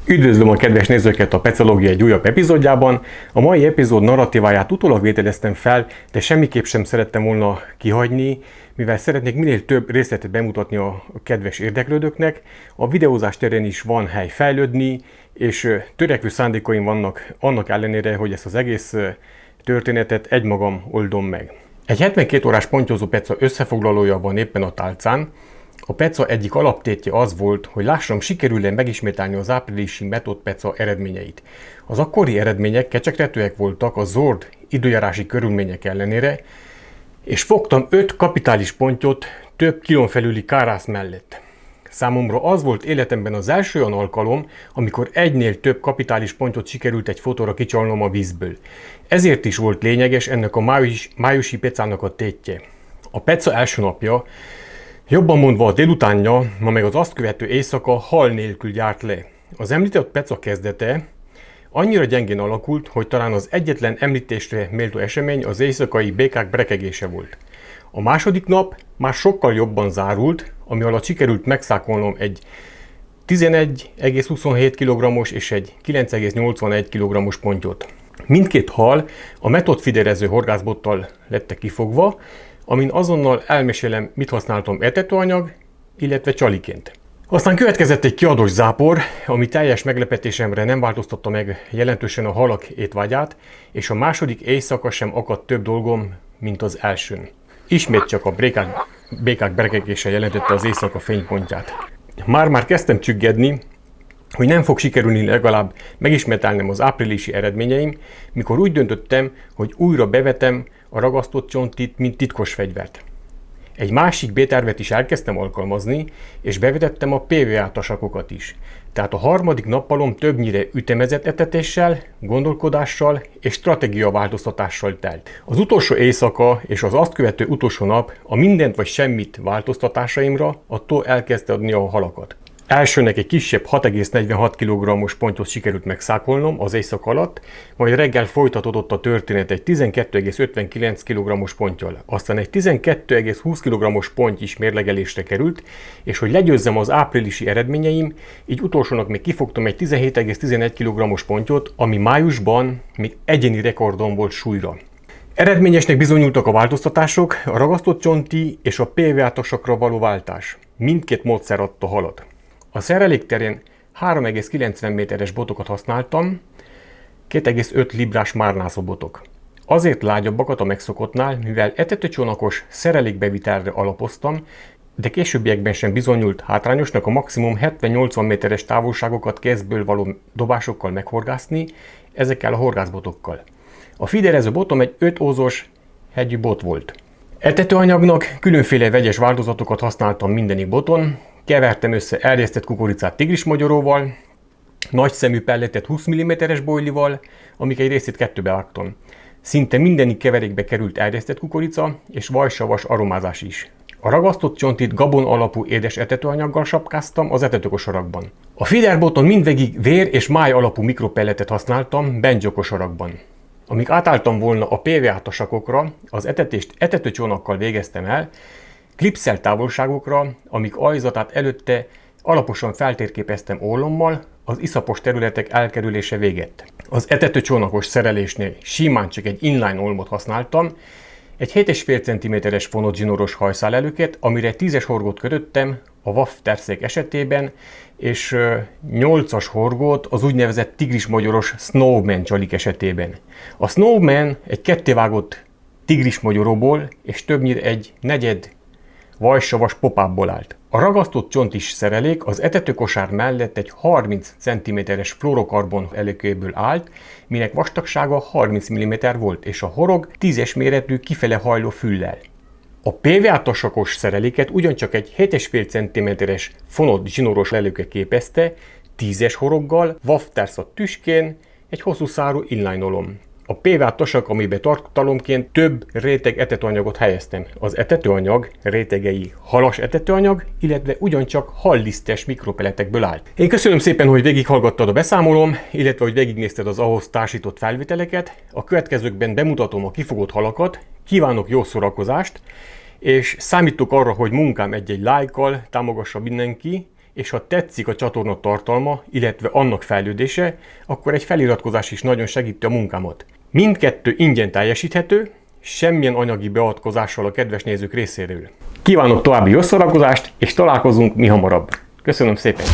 Üdvözlöm a kedves nézőket a Pecológia egy újabb epizódjában. A mai epizód narratíváját utólag vételeztem fel, de semmiképp sem szerettem volna kihagyni, mivel szeretnék minél több részletet bemutatni a kedves érdeklődőknek. A videózás terén is van hely fejlődni, és törekvő szándékaim vannak annak ellenére, hogy ezt az egész történetet egymagam oldom meg. Egy 72 órás pontyozó peca összefoglalója van éppen a tálcán. A peca egyik alaptétje az volt, hogy lássam, sikerül-e megismételni az áprilisi Method peca eredményeit. Az akkori eredmények kecsegtetőek voltak a zord időjárási körülmények ellenére, és fogtam 5 kapitális pontyot több kilón felüli kárász mellett. Számomra az volt életemben az első olyan alkalom, amikor egynél több kapitális pontyot sikerült egy fotóra kicsalnom a vízből. Ezért is volt lényeges ennek a májusi pecának a tétje. A peca első napja, jobban mondva a délutánja, ma meg az azt követő éjszaka hal nélkül járt le. Az említett peca kezdete annyira gyengén alakult, hogy talán az egyetlen említésre méltó esemény az éjszakai békák brekegése volt. A második nap már sokkal jobban zárult, ami alatt sikerült megszákolnom egy 11,27 kg-os és egy 9,81 kg-os pontyot. Mindkét hal a Method fiderező horgászbottal lettek kifogva, amin azonnal elmesélem, mit használtam etetőanyag, illetve csaliként. Aztán következett egy kiadós zápor, ami teljes meglepetésemre nem változtatta meg jelentősen a halak étvágyát, és a második éjszaka sem akadt több dolgom, mint az elsőn. Ismét csak a békák brekegése jelentette az éjszaka fénypontját. Már kezdtem csüggedni, hogy nem fog sikerülni legalább megismételnem az áprilisi eredményeim, mikor úgy döntöttem, hogy újra bevetem a ragasztott csontit, mint titkos fegyvert. Egy másik B-tervet is elkezdtem alkalmazni, és bevetettem a PVA tasakokat is. Tehát a harmadik nappalom többnyire ütemezett etetéssel, gondolkodással és stratégiaváltoztatással telt. Az utolsó éjszaka és az azt követő utolsó nap a mindent vagy semmit változtatásaimra attól elkezdte adni a halakat. Elsőnek egy kisebb 6,46 kg-os pontyot sikerült megszákolnom az éjszaka alatt, majd reggel folytatódott a történet egy 12,59 kg-os ponttyal. Aztán egy 12,20 kg-os ponty is mérlegelésre került, és hogy legyőzzem az áprilisi eredményeim, így utolsónak még kifogtam egy 17,11 kg-os pontyot, ami májusban még egyéni rekordom volt súlyra. Eredményesnek bizonyultak a változtatások, a ragasztott csonti és a PVA tasakra való váltás. Mindkét módszer adta halat. A szerelék terén 3,90 méteres botokat használtam, 2,5 librás márnászó botok. Azért lágyabbakat a megszokottnál, mivel etetőcsónakos szerelékbevitelre alapoztam, de későbbiekben sem bizonyult hátrányosnak a maximum 70-80 méteres távolságokat kézből való dobásokkal meghorgászni, ezekkel a horgászbotokkal. A fiderező botom egy 5 ózos hegyű bot volt. Etetőanyagnak különféle vegyes változatokat használtam mindenik boton, kevertem össze erjesztett kukoricát tigrismagyaróval, nagy szemű pelletet 20 mm-es bojlival, amik egy részét kettőbe vágtam. Szinte mindenik keverékbe került erjesztett kukorica és vajsavas aromázás is. A ragasztott csontit gabon alapú édes etetőanyaggal sapkáztam az etetőkosarakban. A fiderboton mindvégig vér és máj alapú mikropelletet használtam benzokosarakban. Amíg átálltam volna a PVA tasakokra, az etetést etetőcsónakkal végeztem el, klipszelt távolságokra, amik ajzatát előtte alaposan feltérképeztem ollommal, az iszapos területek elkerülése végett. Az etetőcsónakos szerelésnél simán csak egy inline olmot használtam, egy 7,5 cm-es fonott zsinoros hajszálelőket, amire 10-es horgót kötöttem a WAF terszék esetében, és 8-as horgót az úgynevezett tigrismagyaros Snowman csalik esetében. A Snowman egy kettévágott tigrismagyaróból és többnyire egy negyed vajsavas popából állt. A ragasztott csontis szerelék az etetőkosár mellett egy 30 cm-es fluorokarbon előkéből állt, minek vastagsága 30 mm volt, és a horog 10-es méretű kifele hajló füllel. A PVA tasakos szereléket ugyancsak egy 7,5 cm-es fonott zsinoros lelőke képezte, 10-es horoggal, waftárszat tüskén, egy hosszú szárú inline-olom. A PVA tasak, amiben tartalomként több réteg etetőanyagot helyeztem. Az etetőanyag rétegei halas etetőanyag, illetve ugyancsak hallisztes mikropeletekből állt. Én köszönöm szépen, hogy végighallgattad a beszámolom, illetve hogy végignézted az ahhoz társított felvételeket. A következőkben bemutatom a kifogott halakat, kívánok jó szórakozást, és számítok arra, hogy munkám egy-egy lájkkal támogassa mindenki, és ha tetszik a csatorna tartalma, illetve annak fejlődése, akkor egy feliratkozás is nagyon segíti a munkámat. Mindkettő ingyen teljesíthető, semmilyen anyagi beavatkozással a kedves nézők részéről. Kívánok további jó szórakozást, és találkozunk mihamarabb. Köszönöm szépen!